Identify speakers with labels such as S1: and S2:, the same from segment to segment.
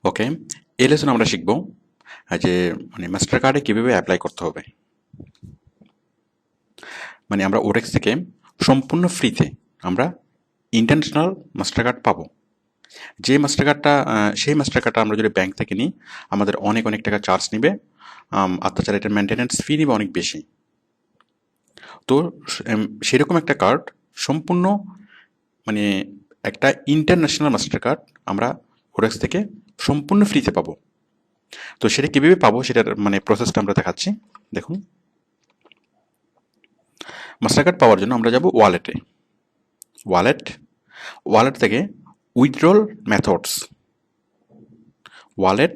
S1: ওকে, এই লেসন আমরা শিখব যে মানে মাস্টার কার্ডে কীভাবে অ্যাপ্লাই করতে হবে। মানে আমরা ওরেক্স থেকে সম্পূর্ণ ফ্রিতে আমরা ইন্টারন্যাশনাল মাস্টার কার্ড পাবো। যে মাস্টার কার্ডটা সেই মাস্টার কার্ডটা আমরা যদি ব্যাংক থেকে নিই আমাদের অনেক অনেক টাকা চার্জ নিবে, আর তাছাড়া এটার মেনটেন্যান্স ফি নিবে অনেক বেশি। তো সেরকম একটা কার্ড সম্পূর্ণ মানে একটা ইন্টারন্যাশনাল মাস্টার কার্ড আমরা ওরেক্স থেকে সম্পূর্ণ ফ্রিতে পাবো। তো সেটা কীভাবে পাবো সেটার মানে প্রসেসটা আমরা দেখাচ্ছি। দেখুন, মাস্টার কার্ড পাওয়ার জন্য আমরা যাব ওয়ালেটে। ওয়ালেট ওয়ালেট থেকে উইথড্রল মেথডস, ওয়ালেট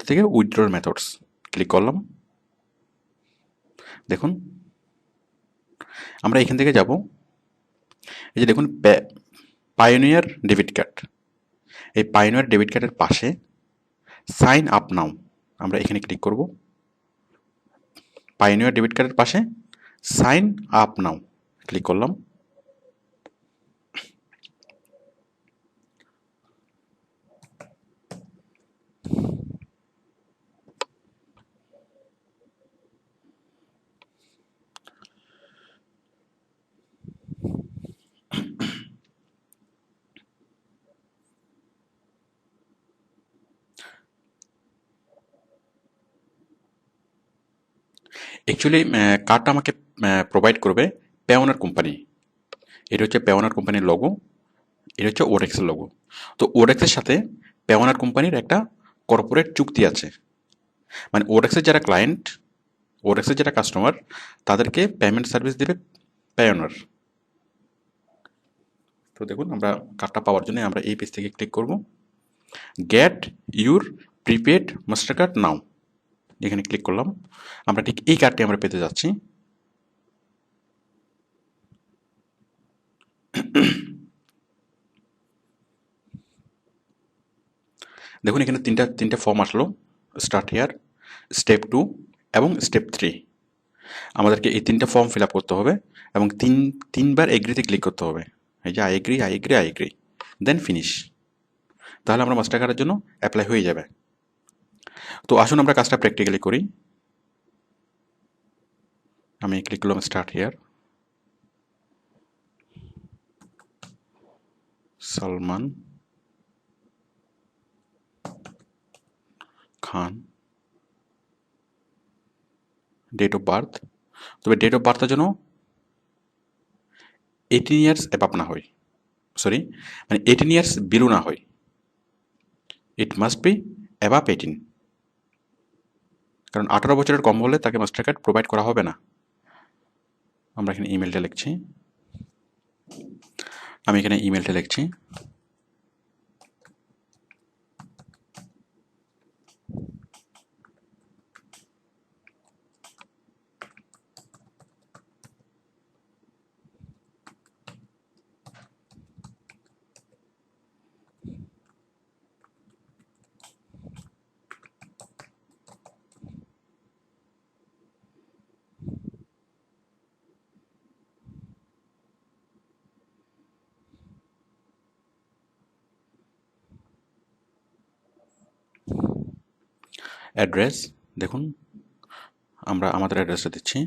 S1: থেকে উইথড্রল মেথডস ক্লিক করলাম। দেখুন, আমরা এখান থেকে যাব, এই যে দেখুন পায়োনিয়ার ডেবিট কার্ড। এই পায়োনিয়ার ডেবিট কার্ডের পাশে সাইন আপ নাও, আমরা এখানে ক্লিক করব। পায়োনিয়ার ডেবিট কার্ডের পাশে সাইন আপ নাও ক্লিক করলাম। অ্যাকচুয়ালি কার্ডটা আমাকে প্রোভাইড করবে পেওনার কোম্পানি। এটা হচ্ছে পেওনার কোম্পানির লোগো, এটা হচ্ছে ওরেক্সের লোগো। তো ওরেক্সের সাথে পেওনার কোম্পানির একটা কর্পোরেট চুক্তি আছে। মানে ওরেক্সের যারা ক্লায়েন্ট, ওরেক্সের যারা কাস্টমার, তাদেরকে পেমেন্ট সার্ভিস দেবে পেওনার। তো দেখুন, আমরা কার্ডটা পাওয়ার জন্য আমরা এই পেজ থেকে ক্লিক করব। Get your prepaid Mastercard now, এখানে ক্লিক করলাম। আমরা ঠিক এই কার্ডটি আমরা পেতে যাচ্ছি। দেখুন, এখানে তিনটা ফর্ম আসলো, স্টার্ট হেয়ার, স্টেপ 2 এবং স্টেপ 3। আমাদেরকে এই তিনটা ফর্ম ফিল আপ করতে হবে এবং তিনবার এগ্রিতে ক্লিক করতে হবে। এই যে I agree, I agree, I agree, then finish. তাহলে আমরা মাস্টার কার্ডের জন্য অ্যাপ্লাই হয়ে যাবে। তো আসুন আমরা কাজটা প্র্যাকটিক্যালি করি। আমি ক্লিক করলাম start here, Salman Khan, date of birth. তবে ডেট অফ বার্থের জন্য 18 ইয়ার্স অ্যাবাভ না হয়, সরি, মানে 18 ইয়ার্স বিলো না হয়, ইট মাস্ট বি অ্যাবাভ 18। কারণ 18 বছরের কম হলে তাকে মাস্টার কার্ড প্রোভাইড করা হবে না। আমরা এখানে ইমেলটা লিখছি, আমি এখানে ইমেলটা লিখছি। অ্যাড্রেস, দেখুন আমরা আমাদের অ্যাড্রেসটা দিচ্ছি।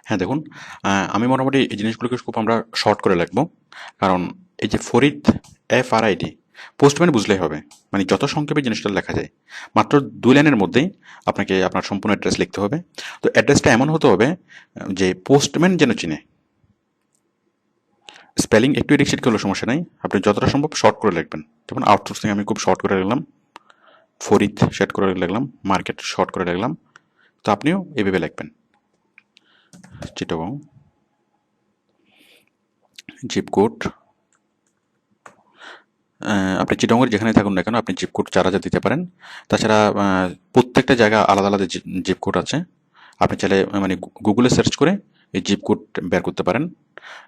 S1: হ্যাঁ দেখুন, আমি মোটামুটি এই জিনিসগুলোকে খুব আমরা শর্ট করে লিখবো, কারণ এই যে ফরিদ FRID পোস্টম্যান বুঝলেই হবে, মানে যত সংক্ষেপে জিনিসটা লেখা যায়, মাত্র 2 লাইনের মধ্যেই আপনাকে আপনার সম্পূর্ণ অ্যাড্রেস লিখতে হবে। তো অ্যাড্রেসটা এমন হতে হবে যে পোস্টম্যান যেন চিনে। স্পেলিং একটু এদিক সেদিক হলে সমস্যা নাই, আপনি যতটা সম্ভব শর্ট করে লিখবেন। যেমন আউটসোর্সিং আমি খুব শর্ট করে লিখলাম, ফরিদ শর্ট করে লিখলাম, মার্কেট শর্ট করে লিখলাম। তো আপনিও এভাবে লিখবেন। চিটাগং জিপ কোড, আপনি চিটাগংয়ের যেখানে থাকুন না কেন আপনি জিপ কোড 4000 দিতে পারেন। তাছাড়া প্রত্যেকটা জায়গা আলাদা আলাদা জিপ কোড আছে। আপনি চাইলে মানে গুগলে সার্চ করে এই জিপ কোড বের করতে পারেন।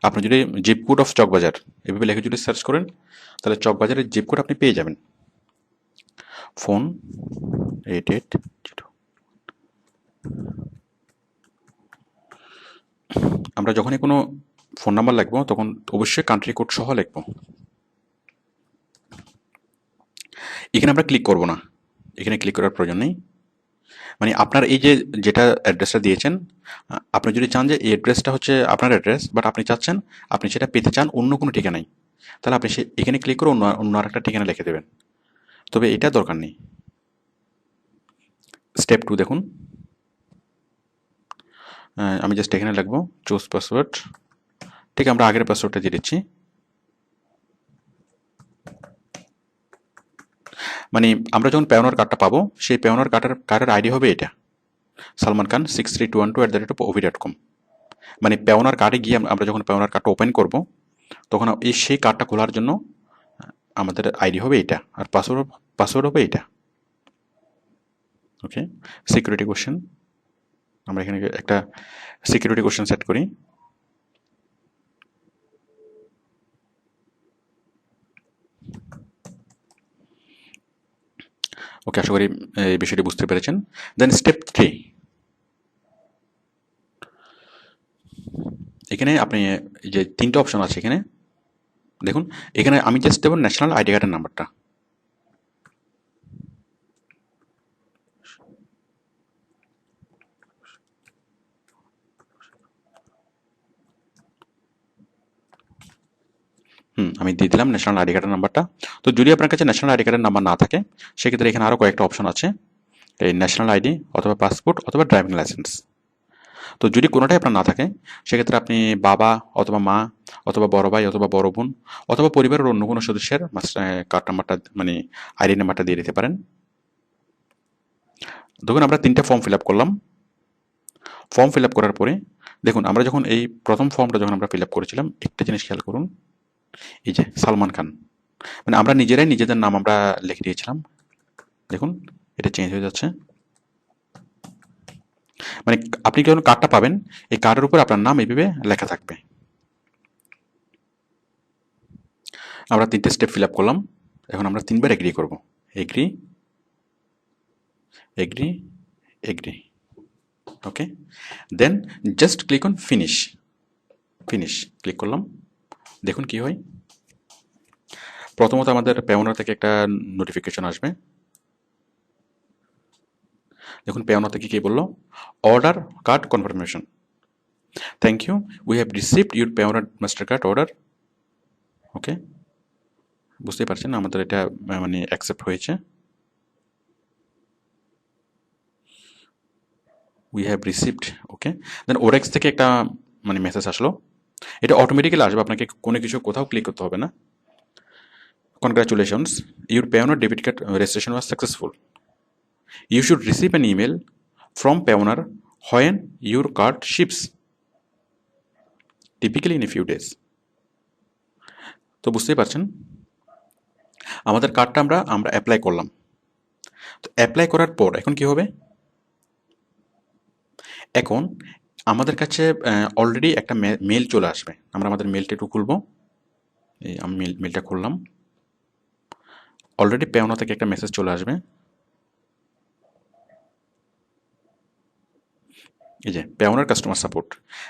S1: আপনি যদি জিপ কোড অফ চকবাজার এভাবে লিখে যদি সার্চ করেন, তাহলে চকবাজারের জিপ কোড আপনি পেয়ে যাবেন। ফোন 88 আমরা যখনই কোনো ফোন নাম্বার লিখবো তখন অবশ্যই কান্ট্রি কোড সহ লিখবো। এখানে আমরা ক্লিক করব না, এখানে ক্লিক করার প্রয়োজন নেই। মানে আপনার এই যে যেটা অ্যাড্রেসটা দিয়েছেন, আপনি যদি চান যে এই অ্যাড্রেসটা হচ্ছে আপনার অ্যাড্রেস, বাট আপনি চাচ্ছেন আপনি সেটা পেতে চান অন্য কোনো ঠিকানায়, তাহলে আপনি এখানে ক্লিক করে অন্য আরেকটা ঠিকানা লিখে দেবেন। তবে এটা দরকার নেই। স্টেপ 2 দেখুন, আমি জাস্ট এখানে লিখবো চুজ পাসওয়ার্ড। ঠিক আমরা আগের পাসওয়ার্ডটা দিয়ে দিচ্ছি। মানে আমরা যখন পেওনার কার্ডটা পাবো, সেই পেওনার কার্ডের আইডি হবে এটা, সালমান খান 63212@ovi.com। মানে পেওনার কার্ডে গিয়ে আমরা যখন পেওনার কার্ডটা ওপেন করব, তখন সেই কার্ডটা খোলার জন্য আমাদের আইডি হবে এটা, আর পাসওয়ার্ড হবে এটা। ওকে, সিকিউরিটি কোশ্চেন, আমরা এখানে একটা সিকিউরিটি কোশ্চেন সেট করি। ওকে, আশা করি এই বিষয়টি বুঝতে পেরেছেন। দেন স্টেপ 3, এখানে আপনি যে 3টে অপশন আছে এখানে দেখুন, এখানে আমি জাস্ট দেবো ন্যাশনাল আইডি কার্ডের নাম্বারটা। আমি দিয়ে দিলাম ন্যাশনাল আইডি কার্ডের নাম্বারটা। তো যদি আপনার কাছে ন্যাশনাল আইডি কার্ডের নাম্বার না থাকে, সেক্ষেত্রে এখানে আরও কয়েকটা অপশন আছে, এই ন্যাশনাল আইডি অথবা পাসপোর্ট অথবা ড্রাইভিং লাইসেন্স। তো যদি কোনোটাই আপনার না থাকে, সেক্ষেত্রে আপনি বাবা অথবা মা অথবা বড় ভাই অথবা বড় বোন অথবা পরিবারের অন্য কোনো সদস্যের কার্ড নাম্বারটা মানে আইডি নাম্বারটা দিয়ে দিতে পারেন। দেখুন আমরা 3টে ফর্ম ফিল আপ করলাম। ফর্ম ফিল আপ করার পরে দেখুন, আমরা যখন এই প্রথম ফর্মটা যখন আমরা ফিল আপ করেছিলাম, একটা জিনিস খেয়াল করুন, এই যে সালমান খান, মানে আমরা নিজেরাই নিজেদের নাম আমরা লিখে দিয়েছিলাম। দেখুন এটা চেঞ্জ হয়ে যাচ্ছে। মানে আপনি যখন কার্ডটা পাবেন, এই কার্ডের উপর আপনার নাম এইভাবে লেখা থাকবে। আমরা 3টে স্টেপ ফিল আপ করলাম। এখন আমরা 3বার এগ্রি করব। Agree, agree, agree. Okay, then just click on finish. Finish click করলাম। দেখুন কি হয়। প্রথমত আমাদের পেওনার থেকে একটা নোটিফিকেশন আসবে। দেখুন পেওনা থেকে কি বললো, order card confirmation, thank you, we have received your Payoneer Mastercard order. Okay, বুঝতেই পারছেন আমাদের এটা মানে অ্যাকসেপ্ট হয়েছে। We have received. Okay, then ওরেক্স থেকে একটা মানে মেসেজ আসলো। এটা অটোমেটিক্যালি আসবে, আপনাকে কোনো কিছু কোথাও ক্লিক করতে হবে না। Congratulations, your Payoneer debit card registration was successful. You should receive an email from Payoneer when your card ships, typically in a few days. তো বুঝতেই পারছেন আমাদের কার্ডটা আমরা অ্যাপ্লাই করলাম। তো অ্যাপ্লাই করার পর এখন কি হবে, এখন আমাদের কাছে অলরেডি একটা মেল চলে আসবে। আমরা আমাদের মেলটা একটু খুলবো। এই আমি মেলটা খুললাম। অলরেডি পেওনা থেকে একটা মেসেজ চলে আসবে। এই যে Payoneer customer support,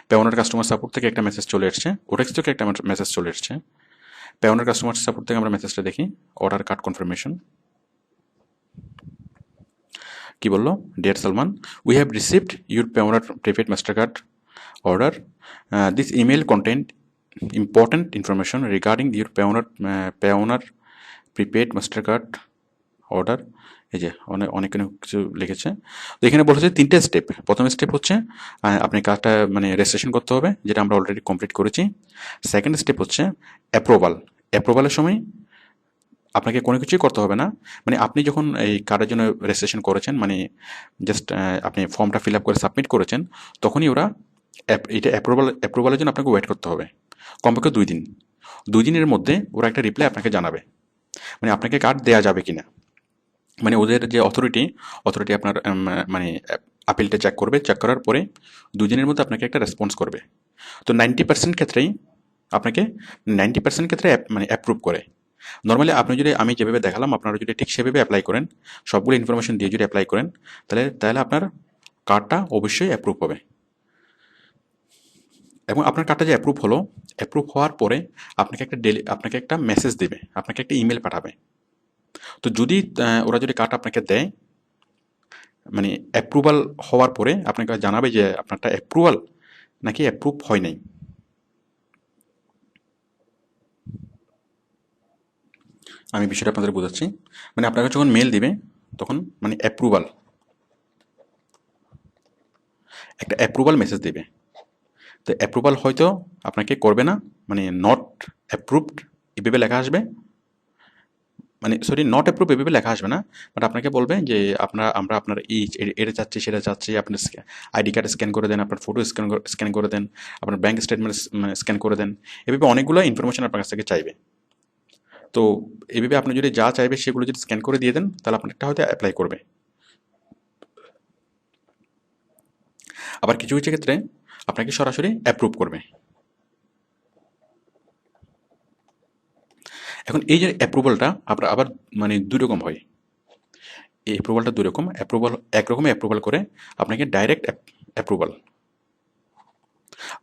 S1: Payoneer customer support থেকে একটা মেসেজ চলে এসছে, ওরেক্স থেকে একটা মেসেজ চলে এসছে। পেওনার কাস্টমার সাপোর্ট থেকে আমরা মেসেজটা দেখি, অর্ডার কার্ড কনফার্মেশন। কি বললো, dear Salman, we have received your Payoneer prepaid Mastercard order. This email contained important information regarding your Payoneer prepaid Mastercard order. এই যে অনেক কিছু লিখেছে। তো এখানে বলেছে 3টে স্টেপ। প্রথম স্টেপ হচ্ছে আপনি কাজটা মানে রেজিস্ট্রেশন করতে হবে, যেটা আমরা অলরেডি কমপ্লিট করেছি। সেকেন্ড স্টেপ হচ্ছে অ্যাপ্রুভালের সময় আপনাকে কোনো কিছুই করতে হবে না। মানে আপনি যখন এই কার্ডের জন্য রেজিস্ট্রেশন করেছেন, মানে জাস্ট আপনি ফর্মটা ফিল আপ করে সাবমিট করেছেন, তখনই ওরা এটা অ্যাপ্রুভালের জন্য আপনাকে ওয়েট করতে হবে কমপক্ষে 2 দিন। 2 দিনের মধ্যে ওরা একটা রিপ্লাই আপনাকে জানাবে, মানে আপনাকে কার্ড দেওয়া যাবে কিনা। মানে ওদের যে অথরিটি আপনার মানে আপিলটা চেক করবে, চেক করার পরে 2 দিনের মধ্যে আপনাকে একটা রেসপন্স করবে। তো 90% ক্ষেত্রেই আপনাকে 90% ক্ষেত্রে মানে অ্যাপ্রুভ করে। নর্মালি আপনি যদি আমি যেভাবে দেখালাম আপনারা যদি ঠিক সেভাবে অ্যাপ্লাই করেন, সবগুলো ইনফরমেশন দিয়ে যদি অ্যাপ্লাই করেন, তাহলে আপনার কার্ডটা অবশ্যই অ্যাপ্রুভ হবে। এবং আপনার কার্ডটা যে অ্যাপ্রুভ হওয়ার পরে আপনাকে একটা মেসেজ দেবে, আপনাকে একটা ইমেল পাঠাবে। তো যদি ওরা যদি কার্ড আপনাকে দেয়, মানে অ্যাপ্রুভাল হওয়ার পরে আপনাকে জানাবে যে আপনারটা অ্যাপ্রুভাল নাকি অ্যাপ্রুভ হয় নাই। আমি বিষয়টা আপনাদের বোঝাচ্ছি। মানে আপনাকে যখন মেল দিবে তখন মানে একটা অ্যাপ্রুভাল মেসেজ দেবে। তো অ্যাপ্রুভাল হয়তো আপনাকে করবে না, মানে নট অ্যাপ্রুভড এভাবে লেখা আসবে, মানে সরি নট অ্যাপ্রুভ এভাবে লেখা আসবে না, বাট আপনাকে বলবে যে আমরা আপনার এটা চাচ্ছি সেটা চাচ্ছি, আপনার আইডি কার্ড স্ক্যান করে দেন, আপনার ফটো স্ক্যান করে দেন, আপনার ব্যাঙ্ক স্টেটমেন্ট স্ক্যান করে দেন। এভাবে অনেকগুলো ইনফরমেশন আপনার কাছ থেকে চাইবে। তো এভাবে আপনি যদি যা চাইবে সেগুলো যদি স্ক্যান করে দিয়ে দেন, তাহলে আপনারটা হয়তো অ্যাপ্লাই করবে। আবার কিছু কিছু ক্ষেত্রে আপনাকে সরাসরি অ্যাপ্রুভ করবে। এখন এই যে অ্যাপ্রুভালটা আপনার আবার মানে 2 রকম হয়। এই অ্যাপ্রুভালটা 2 রকম। একরকম অ্যাপ্রুভাল করে আপনাকে ডাইরেক্ট অ্যাপ্রুভাল।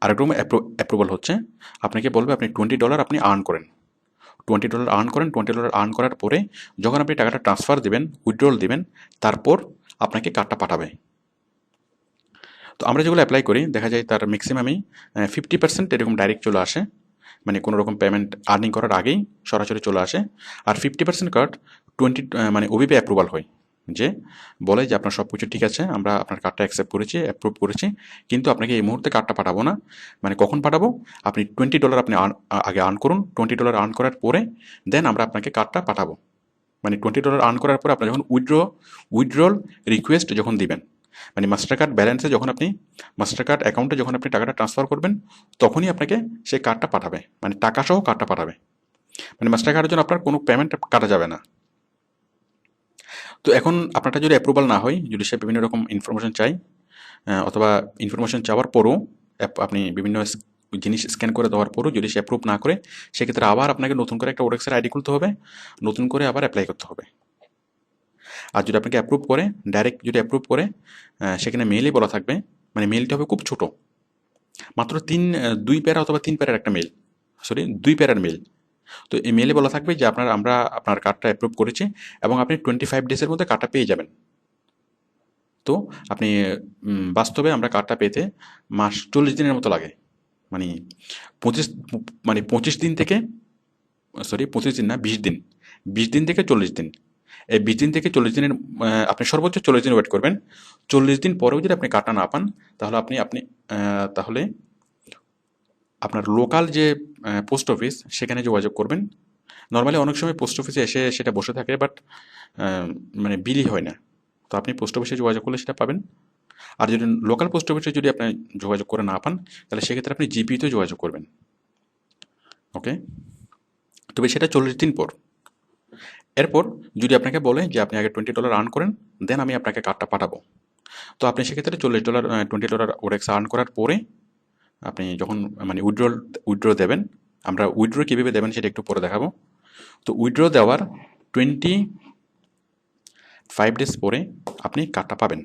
S1: আরেক রকম অ্যাপ্রুভাল হচ্ছে আপনাকে বলবে আপনি $20 আপনি আর্ন করেন। $20 আর্ন করার পরে যখন আপনি টাকাটা ট্রান্সফার দেবেন, উইথড্রল দেবেন, তারপর আপনাকে কার্ডটা পাঠাবে। তো আমরা যেগুলো অ্যাপ্লাই করি দেখা যায় তার ম্যাক্সিমামই 50% এরকম ডাইরেক্ট চলে আসে, মানে কোনো রকম পেমেন্ট আর্নিং করার আগেই সরাসরি চলে আসে। আর 50% কার্ড মানে ওবিপি অ্যাপ্রুভাল হয়, যে বলে যে আপনার সব কিছু ঠিক আছে, আমরা আপনার কার্ডটা অ্যাপ্রুভ করেছি, কিন্তু আপনাকে এই মুহূর্তে কার্ডটা পাঠাবো না। মানে কখন পাঠাবো, আপনি $20 আপনি আগে আর্ন করুন, $20 আর্ন করার পরে দেন আমরা আপনাকে কার্ডটা পাঠাবো। মানে $20 আর্ন করার পরে আপনার যখন উইথড্রল রিকোয়েস্ট যখন দিবেন, মানে মাস্টার কার্ড অ্যাকাউন্টে যখন আপনি টাকাটা ট্রান্সফার করবেন, তখনই আপনাকে সেই কার্ডটা পাঠাবে, মানে টাকা সহ কার্ডটা পাঠাবে। মানে মাস্টার কার্ডের জন্য আপনার কোনো পেমেন্ট কাটা যাবে না। তো এখন আপনারটা যদি অ্যাপ্রুভাল না হয়, যদি সে বিভিন্ন রকম ইনফরমেশন চাই, অথবা ইনফরমেশন চাওয়ার পরও আপনি বিভিন্ন জিনিস স্ক্যান করে দেওয়ার পরও যদি সে অ্যাপ্রুভ না করে, সেক্ষেত্রে আবার আপনাকে নতুন করে একটা ওডেক্সের আইডি খুলতে হবে, নতুন করে আবার অ্যাপ্লাই করতে হবে। আর যদি আপনাকে ডাইরেক্ট যদি অ্যাপ্রুভ করে, সেখানে মেইলই বলা থাকবে, মানে মেইলটা হবে খুব ছোট, মাত্র 2 প্যারা অথবা 3 প্যারার একটা মেইল, 2 প্যারার মেইল। তো এই মেইলে বলা থাকবে যে আমরা আপনার কার্ডটা অ্যাপ্রুভ করেছি এবং আপনি 25 ডেজের মধ্যে কার্ডটা পেয়ে যাবেন। তো আপনি বাস্তবে আমরা কার্ডটা পেতে 40 দিনের মতো লাগে। মানে 25 দিন থেকে 25 দিন না, 20 দিন, 20 দিন থেকে 40 দিন। এই 20 দিন থেকে 40 দিনের আপনি সর্বোচ্চ 40 দিন ওয়েট করবেন। 40 দিন পরেও যদি আপনি কার্ডটা না পান, তাহলে তাহলে আপনার লোকাল যে পোস্ট অফিস সেখানে যোগাযোগ করবেন। নর্মালি অনেক সময় পোস্ট অফিসে এসে সেটা বসে থাকে, বাট মানে বিলি হয় না। তো আপনি পোস্ট অফিসে যোগাযোগ করলে সেটা পাবেন। আর যদি লোকাল পোস্ট অফিসে যদি আপনি যোগাযোগ করে না পান, তাহলে সেক্ষেত্রে আপনি জিপিতেও যোগাযোগ করবেন। ওকে, তবে সেটা 40 দিন পর। এরপর যদি আপনাকে বলে যে আপনি আগে $20 আর্ন করেন, দেন আমি আপনাকে কার্ডটা পাঠাবো, তো আপনি সেক্ষেত্রে $20 ওডেক্স আর্ন করার পরে আপনি যখন মানে উইথড্র দেবেন, আমরা উইথড্র কীভাবে দেবেন সেটা একটু পরে দেখাবো। তো উইথড্র দেওয়ার 25 ডেজ পরে আপনি কার্ডটা পাবেন।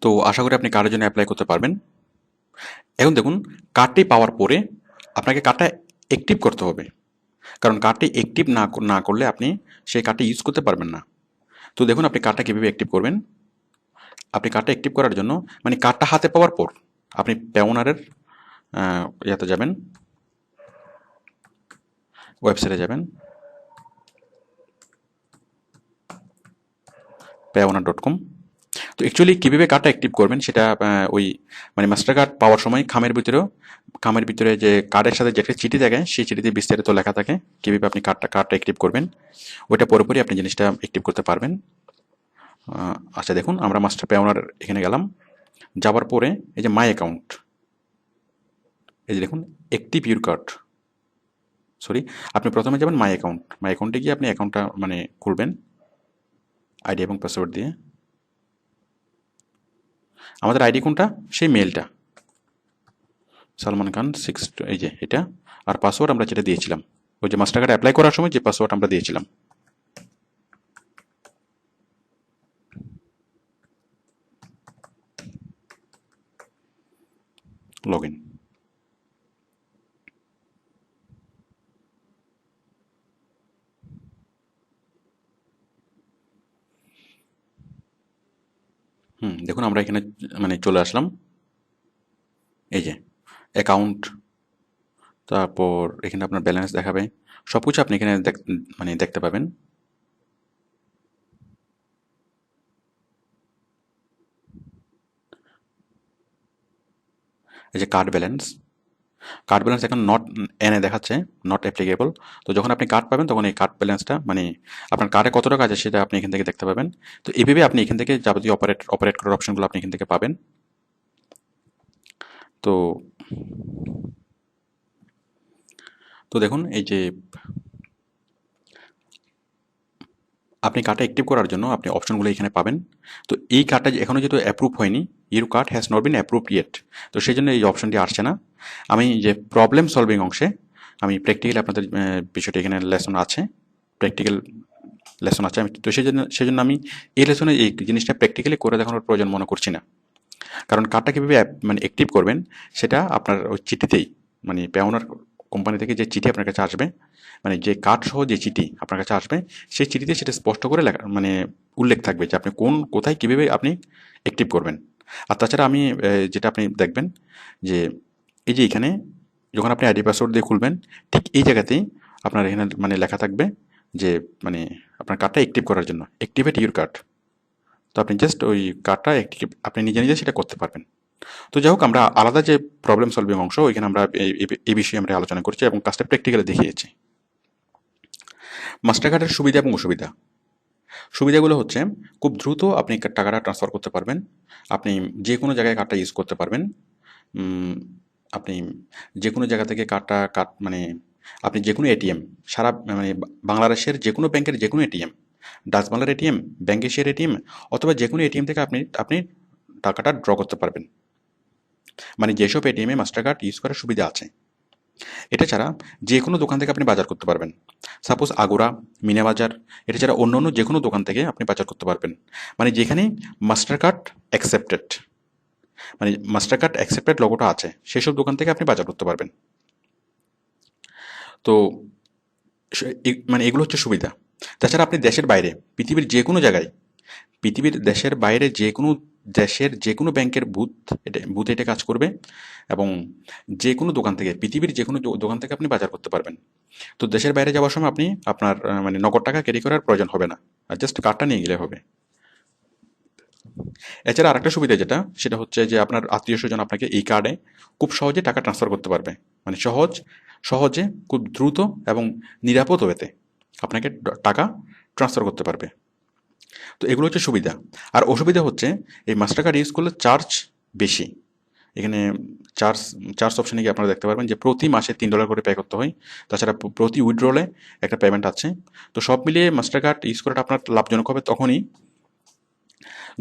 S1: তো আশা করি আপনি কার্ডের জন্য অ্যাপ্লাই করতে পারবেন। এখন দেখুন, কার্ডটি পাওয়ার পরে আপনাকে কার্ডটা অ্যাক্টিভ করতে হবে, কারণ কার্ডটি অ্যাক্টিভ না করলে আপনি সেই কার্ডটি ইউজ করতে পারবেন না। তো দেখুন আপনি কার্ডটা কীভাবে অ্যাক্টিভ করবেন। আপনি কার্ডটা অ্যাক্টিভ করার জন্য মানে কার্ডটা হাতে পাওয়ার পর আপনি পেওনারের ইয়াতে যাবেন, ওয়েবসাইটে যাবেন, payoneer.com। তো অ্যাকচুয়ালি কীভাবে কার্ডটা অ্যাক্টিভ করবেন সেটা ওই মানে মাস্টার কার্ড পাওয়ার সময় খামের ভিতরে যে কার্ডের সাথে যে একটা চিঠি থাকে সেই চিঠিতে বিস্তারিত লেখা থাকে কীভাবে আপনি কার্ডটা অ্যাক্টিভ করবেন, ওইটা পরপরই আপনি জিনিসটা অ্যাক্টিভ করতে পারবেন। আচ্ছা দেখুন, আমরা মাস্টার পেওনার এখানে গেলাম, যাওয়ার পরে এই যে মাই অ্যাকাউন্ট, এই যে দেখুন অ্যাক্টিভ ইউর কার্ড, সরি, আপনি প্রথমে যাবেন মাই অ্যাকাউন্টে গিয়ে আপনি অ্যাকাউন্টটা মানে খুলবেন আইডি এবং পাসওয়ার্ড দিয়ে। আমাদের আইডি কোনটা? সেই মেলটা, সালমান খান 6, এই যে এটা। আর পাসওয়ার্ড আমরা যেটা দিয়েছিলাম ওই যে মাস্টার কার্ড অ্যাপ্লাই করার সময় যে পাসওয়ার্ড আমরা দিয়েছিলাম। Log in. দেখুন আমরা এখানে মানে চলে আসলাম, এই যে অ্যাকাউন্ট, তারপর এখানে আপনার ব্যালেন্স দেখাবে, সব কিছু আপনি এখানে মানে দেখতে পাবেন। এই যে কার্ড ব্যালেন্স এখন নট এনে দেখাচ্ছে, নট অ্যাপ্লিকেবল। তো যখন আপনি কার্ড পাবেন তখন এই কার্ড ব্যালেন্সটা মানে আপনার কার্ডে কত টাকা আছে সেটা আপনি এখান থেকে দেখতে পাবেন। তো এইভাবে আপনি এখান থেকে যাবতীয় অপারেট করার অপশনগুলো আপনি এখান থেকে পাবেন। তো তো দেখুন এই যে আপনি কার্ডটা অ্যাক্টিভ করার জন্য আপনি অপশনগুলো এখানে পাবেন। তো এই কার্ডটা এখনও যেহেতু অ্যাপ্রুভ হয়নি, your card has not been approved yet, তো সেই জন্য এই অপশনটি আসছে না। আমি যে প্রবলেম সলভিং অংশে আমি প্র্যাকটিক্যালি আপনাদের বিষয়টা এখানে লেসন আছে, প্র্যাকটিক্যাল লেসন আছে, আমি তো সেই জন্য আমি এই লেসনে এই জিনিসটা প্র্যাকটিক্যালি করে দেখানোর প্রয়োজন মনে করছি না। কারণ কার্ডটা কীভাবে মানে অ্যাক্টিভ করবেন সেটা আপনার ওই চিঠিতেই, মানে পেওনার কোম্পানি থেকে যে চিঠি আপনার কাছে আসবে, মানে যে কার্ড সহ যে চিঠি আপনার কাছে আসবে সেই চিঠিতে সেটা স্পষ্ট করে লেখা মানে উল্লেখ থাকবে যে আপনি কোথায় কীভাবে আপনি অ্যাক্টিভ করবেন। আর তাছাড়া আমি যেটা আপনি দেখবেন যে এই যে এখানে যখন আপনি আইডি পাসওয়ার্ড দিয়ে খুলবেন ঠিক এই জায়গাতেই আপনার এখানে মানে লেখা থাকবে যে মানে আপনার কার্ডটা অ্যাক্টিভ করার জন্য অ্যাক্টিভেট ইউর কার্ড। তো আপনি জাস্ট ওই কার্ডটা আপনি নিজে নিজে সেটা করতে পারবেন। তো যাই হোক, আমরা আলাদা যে প্রবলেম সলভিং অংশ ওইখানে আমরা এই বিষয়ে আমরা আলোচনা করছি এবং কাজটা প্র্যাকটিক্যালি দেখিয়েছি। মাস্টার কার্ডের সুবিধা এবং অসুবিধা। সুবিধাগুলো হচ্ছে খুব দ্রুত আপনি টাকাটা ট্রান্সফার করতে পারবেন, আপনি যে কোনো জায়গায় কার্ডটা ইউজ করতে পারবেন, আপনি যে কোনো জায়গা থেকে মানে আপনি যে কোনো এটিএম সারা মানে বাংলাদেশের যে কোনো ব্যাংকের যে কোনো এটিএম, ডাচ বাংলার এটিএম, ব্যাংক এশিয়ার এটিএম অথবা যে কোনো এটিএম থেকে আপনি টাকাটা ড্র করতে পারবেন। মানে যেসব এটিএমে মাস্টার কার্ড ইউজ করার সুবিধা আছে। এটা ছাড়া যে কোনো দোকান থেকে আপনি বাজার করতে পারবেন, সাপোজ আগোরা, মিনা বাজার, এটা ছাড়া অন্য অন্য যে কোনো দোকান থেকে আপনি বাজার করতে পারবেন, মানে যেখানে মাস্টার কার্ড অ্যাকসেপ্টেড, মানে মাস্টার কার্ড অ্যাকসেপ্টেড লোগোটা আছে সেসব দোকান থেকে আপনি বাজার করতে পারবেন। তো মানে এগুলো হচ্ছে সুবিধা। তাছাড়া আপনি দেশের বাইরে পৃথিবীর যে কোনো জায়গায়, পৃথিবীর দেশের বাইরে যে কোনো দেশের যে কোনো ব্যাংকের বুথ এটা কাজ করবে এবং যে কোনো দোকান থেকে পৃথিবীর যে কোনো দোকান থেকে আপনি বাজার করতে পারবেন। তো দেশের বাইরে যাওয়ার সময় আপনি আপনার মানে নগদ টাকা ক্যারি করার প্রয়োজন হবে না, আর জাস্ট কার্ডটা নিয়ে গেলে হবে। এছাড়া আরেকটা সুবিধা যেটা সেটা হচ্ছে যে আপনার আত্মীয় স্বজন আপনাকে এই কার্ডে খুব সহজে টাকা ট্রান্সফার করতে পারবে, মানে সহজে খুব দ্রুত এবং নিরাপদ ওয়েতে আপনাকে টাকা ট্রান্সফার করতে পারবে। তো এগুলো হচ্ছে সুবিধা। আর অসুবিধা হচ্ছে এই মাস্টার কার্ড ইউজ করলে চার্জ বেশি। এখানে চার্জ চার্জ অপশানে গিয়ে আপনারা দেখতে পারবেন যে প্রতি মাসে $3 করে পে করতে হয়। তাছাড়া প্রতি উইথড্রলে একটা পেমেন্ট আছে। তো সব মিলিয়ে মাস্টার কার্ড ইউজ করাটা আপনার লাভজনক হবে তখনই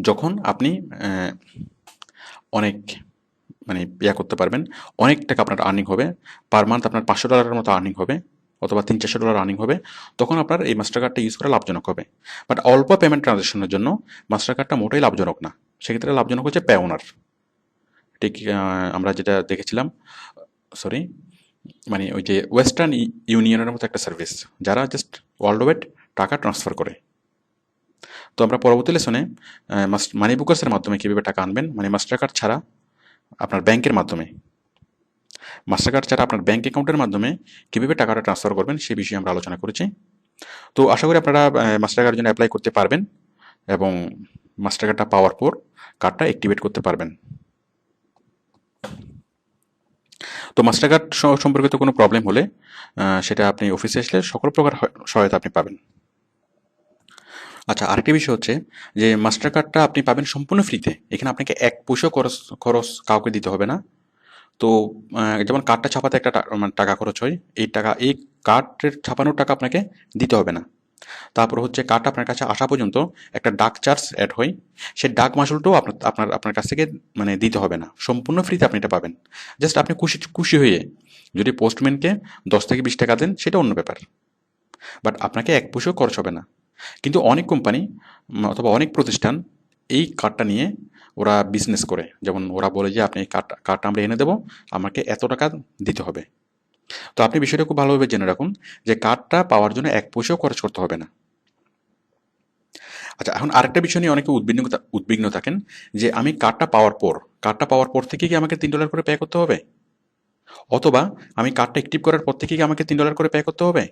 S1: যখন আপনি অনেক মানে করতে পারবেন, অনেক টাকা আপনার আর্নিং হবে, পার মান্থ আপনার $500 মতো আর্নিং হবে অথবা $300-400 আর্নিং হবে, তখন আপনার এই মাস্টার কার্ডটা ইউজ করা লাভজনক হবে। বাট অল্প পেমেন্ট ট্রানজাকশনের জন্য মাস্টার কার্ডটা মোটেই লাভজনক না। সেক্ষেত্রে লাভজনক হচ্ছে পেওনার। ঠিক আমরা যেটা দেখেছিলাম, সরি, মানে ওই যে ওয়েস্টার্ন ইউনিয়নের মতো একটা সার্ভিস যারা জাস্ট ওয়ার্ল্ড ওয়াইড টাকা ট্রান্সফার করে। তো আমরা পরবর্তী লেসনে মানি বুকার্সের মাধ্যমে কীভাবে টাকা আনবেন, মানে মাস্টার কার্ড ছাড়া আপনার ব্যাংকের মাধ্যমে, মাস্টার কার্ড ছাড়া আপনার ব্যাংক অ্যাকাউন্টের মাধ্যমে কীভাবে টাকাটা ট্রান্সফার করবেন সে বিষয়ে আমরা আলোচনা করেছি। তো আশা করি আপনারা মাস্টার কার্ডের জন্য অ্যাপ্লাই করতে পারবেন এবং মাস্টার কার্ডটা পাওয়ার পর কার্ডটা অ্যাক্টিভেট করতে পারবেন। তো মাস্টার কার্ড সম্পর্কিত কোনো প্রবলেম হলে সেটা আপনি অফিসে আসলে সকল প্রকার সহায়তা আপনি পাবেন। আচ্ছা, আরেকটি বিষয় হচ্ছে যে মাস্টার কার্ডটা আপনি পাবেন সম্পূর্ণ ফ্রিতে। এখানে আপনাকে এক পয়সাও খরচ কাউকে দিতে হবে না। তো যেমন কার্ডটা ছাপাতে একটা মানে টাকা খরচ হয়, এই কার্ডের ছাপানোর টাকা আপনাকে দিতে হবে না। তারপর হচ্ছে কার্ডটা আপনার কাছে আসা পর্যন্ত একটা ডাক চার্জ অ্যাড হয়, সেই ডাক মাসুলটাও আপনার কাছ থেকে মানে দিতে হবে না, সম্পূর্ণ ফ্রিতে আপনি এটা পাবেন। জাস্ট আপনি খুশি হয়ে যদি পোস্টম্যানকে 10 থেকে 20 টাকা দেন সেটা অন্য ব্যাপার, বাট আপনাকে এক পয়সাও খরচ হবে না। কিন্তু অনেক কোম্পানি অথবা অনেক প্রতিষ্ঠান এই কার্ডটা নিয়ে ওরা বিজনেস করে, যেমন ওরা বলে যে আপনি এই কার্ডটা আমরা এনে দেবো, আমাকে এত টাকা দিতে হবে। তো আপনি বিষয়টা খুব ভালোভাবে জেনে রাখুন যে কার্ডটা পাওয়ার জন্য এক পয়সাও খরচ করতে হবে না। আচ্ছা, এখন আরেকটা বিষয় নিয়ে অনেকে উদ্বিগ্ন থাকেন যে আমি কার্ডটা পাওয়ার পর থেকে কি আমাকে $3 করে পে করতে হবে, অথবা আমি কার্ডটা অ্যাক্টিভ করার পর থেকে কি আমাকে $3 করে পে করতে হবে।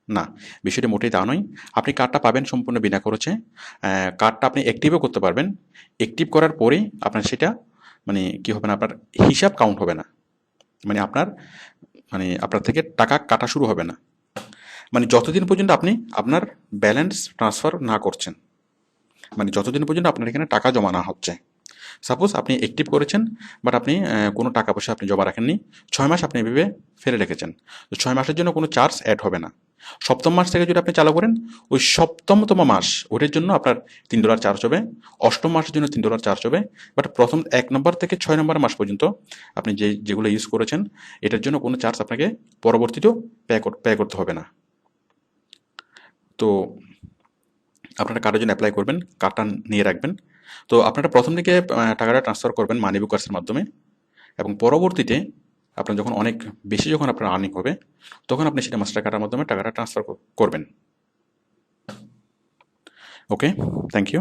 S1: না, বিষয়টি মোটেই তা নয়। আপনি কার্ডটা পাবেন সম্পূর্ণ বিনা খরচে। কার্ডটা আপনি অ্যাক্টিভও করতে পারবেন। অ্যাক্টিভ করার পরেই আপনার সেটা মানে কি হবে না, আপনার হিসাব কাউন্ট হবে না, মানে আপনার থেকে টাকা কাটা শুরু হবে না, মানে যতদিন পর্যন্ত আপনি আপনার ব্যালেন্স ট্রান্সফার না করছেন, মানে যতদিন পর্যন্ত আপনার এখানে টাকা জমা না হচ্ছে। সাপোজ আপনি অ্যাক্টিভ করেছেন, বাট আপনি কোনো টাকা পয়সা আপনি জমা রাখেননি, 6 মাস আপনি এভাবে ফেলে রেখেছেন, তো 6 মাসের জন্য কোনো চার্জ অ্যাড হবে না। সপ্তম মাস থেকে যদি আপনি চালু করেন, ওই সপ্তমতম মাস ওটার জন্য আপনার $3 চার্জ হবে, অষ্টম মাসের জন্য $3 চার্জ হবে, বাট প্রথম 1 নম্বর থেকে 6 নম্বর মাস পর্যন্ত আপনি যেগুলো ইউজ করেছেন এটার জন্য কোনো চার্জ আপনাকে পরবর্তীতেও পে করতে হবে না। তো আপনারা কার্ডের জন্য অ্যাপ্লাই করবেন, কার্ডটা নিয়ে রাখবেন। তো আপনারা প্রথম দিকে টাকাটা ট্রান্সফার করবেন মানি বুকার্সের মাধ্যমে, এবং পরবর্তীতে আপনার যখন অনেক বেশি যখন আপনার আর্নিং হবে তখন আপনি সেটা মাস্টার কার্ডের মাধ্যমে টাকাটা ট্রান্সফার করবেন। ওকে, থ্যাংক ইউ।